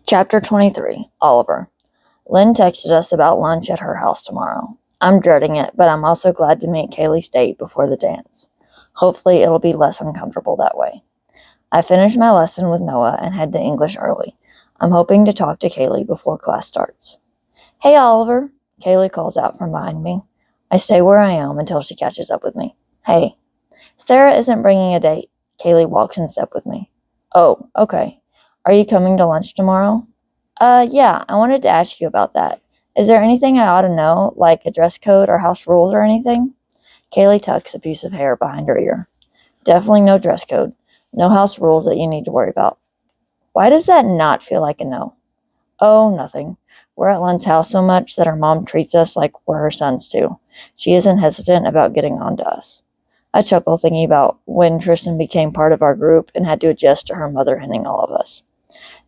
Chapter 23, Oliver. Lynn texted us about lunch at her house tomorrow. I'm dreading it, but I'm also glad to meet Kaylee's date before the dance. Hopefully it'll be less uncomfortable that way. I finished my lesson with Noah and head to English early. I'm hoping to talk to Kaylee before class starts. Hey, Oliver, Kaylee calls out from behind me. I stay where I am until she catches up with me. Hey. Sarah isn't bringing a date. Kaylee walks in step with me. Oh, okay. Are you coming to lunch tomorrow? Yeah, I wanted to ask you about that. Is there anything I ought to know, like a dress code or house rules or anything? Kaylee tucks a piece of hair behind her ear. Definitely no dress code. No house rules that you need to worry about. Why does that not feel like a no? Oh, nothing. We're at Lynn's house so much that her mom treats us like we're her sons too. She isn't hesitant about getting on to us. I chuckle thinking about when Tristan became part of our group and had to adjust to her mother hitting all of us.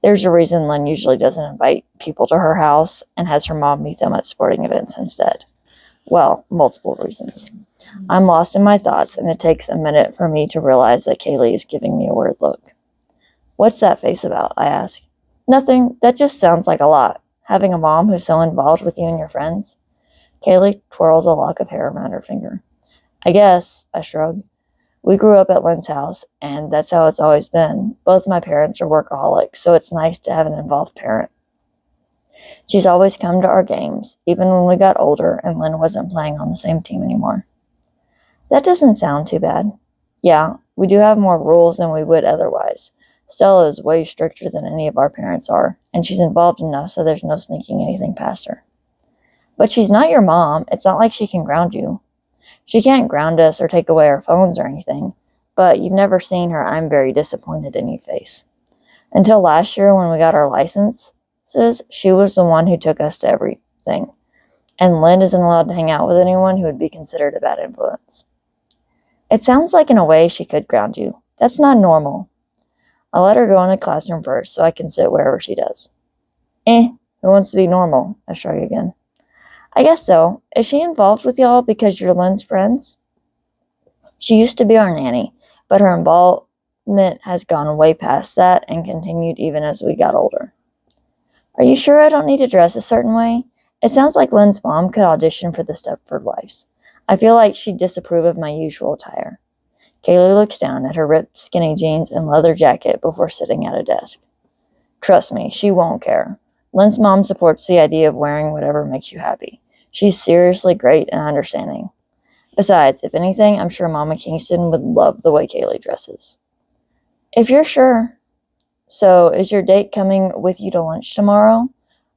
There's a reason Lynn usually doesn't invite people to her house and has her mom meet them at sporting events instead. Well, multiple reasons. I'm lost in my thoughts, and it takes a minute for me to realize that Kaylee is giving me a weird look. What's that face about? I ask. Nothing. That just sounds like a lot. Having a mom who's so involved with you and your friends. Kaylee twirls a lock of hair around her finger. I guess, I shrug. We grew up at Lynn's house, and that's how it's always been. Both my parents are workaholics, so it's nice to have an involved parent. She's always come to our games, even when we got older and Lynn wasn't playing on the same team anymore. That doesn't sound too bad. Yeah, we do have more rules than we would otherwise. Stella is way stricter than any of our parents are, and she's involved enough so there's no sneaking anything past her. But she's not your mom. It's not like she can ground you. She can't ground us or take away our phones or anything, but you've never seen her I'm very disappointed in you face. Until last year when we got our licenses, she was the one who took us to everything, and Lynn isn't allowed to hang out with anyone who would be considered a bad influence. It sounds like in a way she could ground you. That's not normal. I'll let her go in the classroom first so I can sit wherever she does. Who wants to be normal? I shrug again. I guess so. Is she involved with y'all because you're Lynn's friends? She used to be our nanny, but her involvement has gone way past that and continued even as we got older. Are you sure I don't need to dress a certain way? It sounds like Lynn's mom could audition for the Stepford Wives. I feel like she'd disapprove of my usual attire. Kaylee looks down at her ripped skinny jeans and leather jacket before sitting at a desk. Trust me, she won't care. Lynn's mom supports the idea of wearing whatever makes you happy. She's seriously great and understanding. Besides, if anything, I'm sure Mama Kingston would love the way Kaylee dresses. If you're sure. So, is your date coming with you to lunch tomorrow?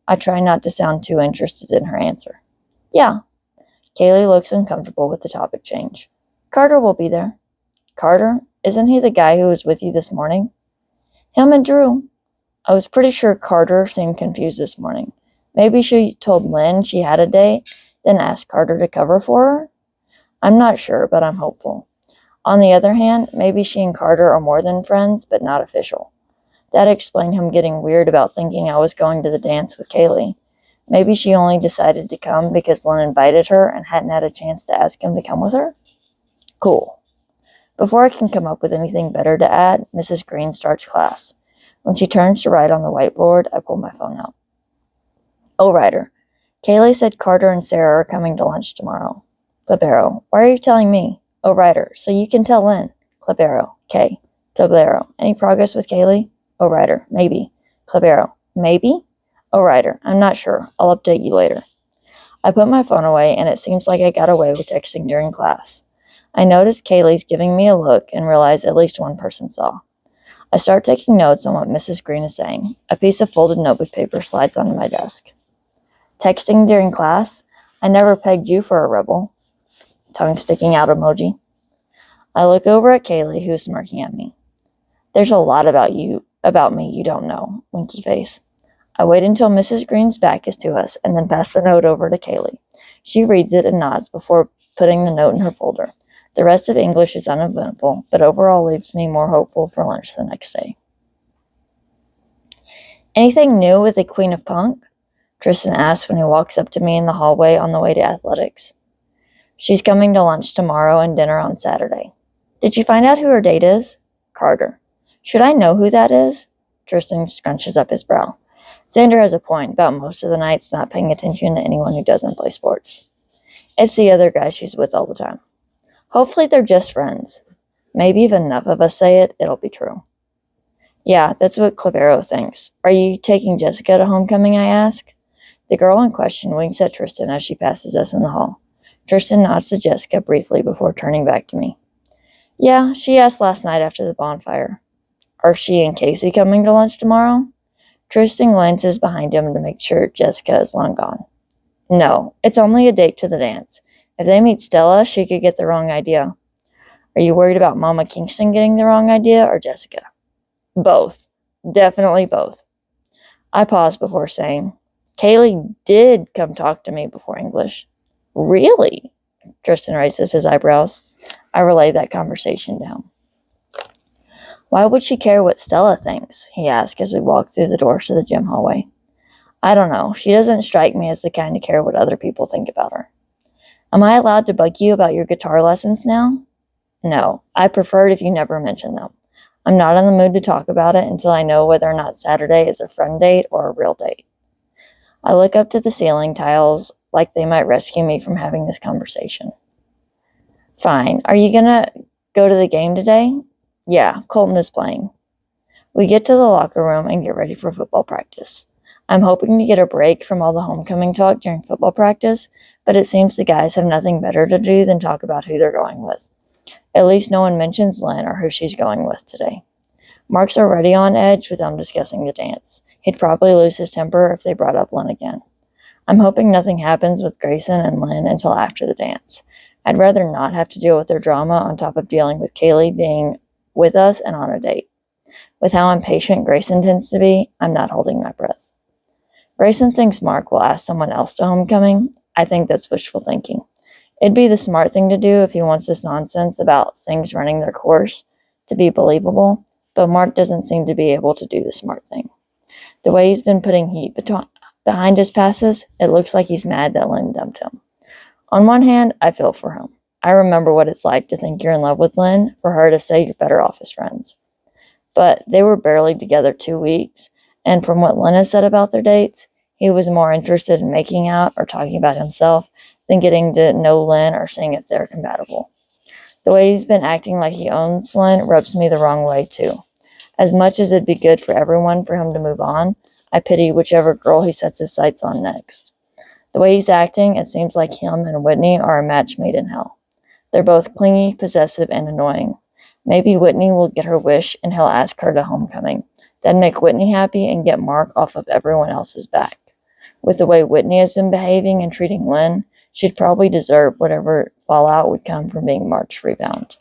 I try not to sound too interested in her answer. Yeah. Kaylee looks uncomfortable with the topic change. Carter will be there. Carter? Isn't he the guy who was with you this morning? Him and Drew. I was pretty sure Carter seemed confused this morning. Maybe she told Lynn she had a date, then asked Carter to cover for her? I'm not sure, but I'm hopeful. On the other hand, maybe she and Carter are more than friends, but not official. That explained him getting weird about thinking I was going to the dance with Kaylee. Maybe she only decided to come because Lynn invited her and hadn't had a chance to ask him to come with her? Cool. Before I can come up with anything better to add, Mrs. Green starts class. When she turns to write on the whiteboard, I pull my phone out. Oh, Ryder. Kaylee said Carter and Sarah are coming to lunch tomorrow. Clipero. Why are you telling me? Oh, Ryder. So you can tell Lynn. Clipero. K. Clipero. Any progress with Kaylee? Oh, Ryder. Maybe. Clipero. Maybe? Oh, Ryder. I'm not sure. I'll update you later. I put my phone away, and it seems like I got away with texting during class. I notice Kaylee's giving me a look and realize at least one person saw. I start taking notes on what Mrs. Green is saying. A piece of folded notebook paper slides onto my desk. Texting during class? I never pegged you for a rebel. Tongue sticking out emoji. I look over at Kaylee, who's smirking at me. There's a lot about me you don't know, winky face. I wait until Mrs. Green's back is to us and then pass the note over to Kaylee. She reads it and nods before putting the note in her folder. The rest of English is uneventful, but overall leaves me more hopeful for lunch the next day. Anything new with the Queen of Punk? Tristan asks when he walks up to me in the hallway on the way to athletics. She's coming to lunch tomorrow and dinner on Saturday. Did you find out who her date is? Carter. Should I know who that is? Tristan scrunches up his brow. Xander has a point about most of the nights not paying attention to anyone who doesn't play sports. It's the other guys she's with all the time. Hopefully they're just friends. Maybe if enough of us say it, it'll be true. Yeah, that's what Clavero thinks. Are you taking Jessica to homecoming, I ask? The girl in question winks at Tristan as she passes us in the hall. Tristan nods to Jessica briefly before turning back to me. Yeah, she asked last night after the bonfire. Are she and Casey coming to lunch tomorrow? Tristan glances behind him to make sure Jessica is long gone. No, it's only a date to the dance. If they meet Stella, she could get the wrong idea. Are you worried about Mama Kingston getting the wrong idea or Jessica? Both. Definitely both. I pause before saying, Kaylee did come talk to me before English. Really? Tristan raises his eyebrows. I relay that conversation to him. Why would she care what Stella thinks? He asks as we walk through the doors to the gym hallway. I don't know. She doesn't strike me as the kind to care what other people think about her. Am I allowed to bug you about your guitar lessons now? No. I prefer it if you never mention them. I'm not in the mood to talk about it until I know whether or not Saturday is a friend date or a real date. I look up to the ceiling tiles like they might rescue me from having this conversation. Fine. Are you gonna go to the game today? Yeah, Colton is playing. We get to the locker room and get ready for football practice. I'm hoping to get a break from all the homecoming talk during football practice, but it seems the guys have nothing better to do than talk about who they're going with. At least no one mentions Lynn or who she's going with today. Mark's already on edge with them discussing the dance. He'd probably lose his temper if they brought up Lynn again. I'm hoping nothing happens with Grayson and Lynn until after the dance. I'd rather not have to deal with their drama on top of dealing with Kaylee being with us and on a date. With how impatient Grayson tends to be, I'm not holding my breath. Grayson thinks Mark will ask someone else to homecoming. I think that's wishful thinking. It'd be the smart thing to do if he wants this nonsense about things running their course to be believable, but Mark doesn't seem to be able to do the smart thing. The way he's been putting heat behind his passes, it looks like he's mad that Lynn dumped him. On one hand, I feel for him. I remember what it's like to think you're in love with Lynn, for her to say you're better off as friends. But they were barely together 2 weeks, and from what Lynn has said about their dates, he was more interested in making out or talking about himself than getting to know Lynn or seeing if they're compatible. The way he's been acting like he owns Lynn rubs me the wrong way, too. As much as it'd be good for everyone for him to move on, I pity whichever girl he sets his sights on next. The way he's acting, it seems like him and Whitney are a match made in hell. They're both clingy, possessive, and annoying. Maybe Whitney will get her wish and he'll ask her to homecoming. Then make Whitney happy and get Mark off of everyone else's back. With the way Whitney has been behaving and treating Lynn, she'd probably deserve whatever fallout would come from being Mark's rebound.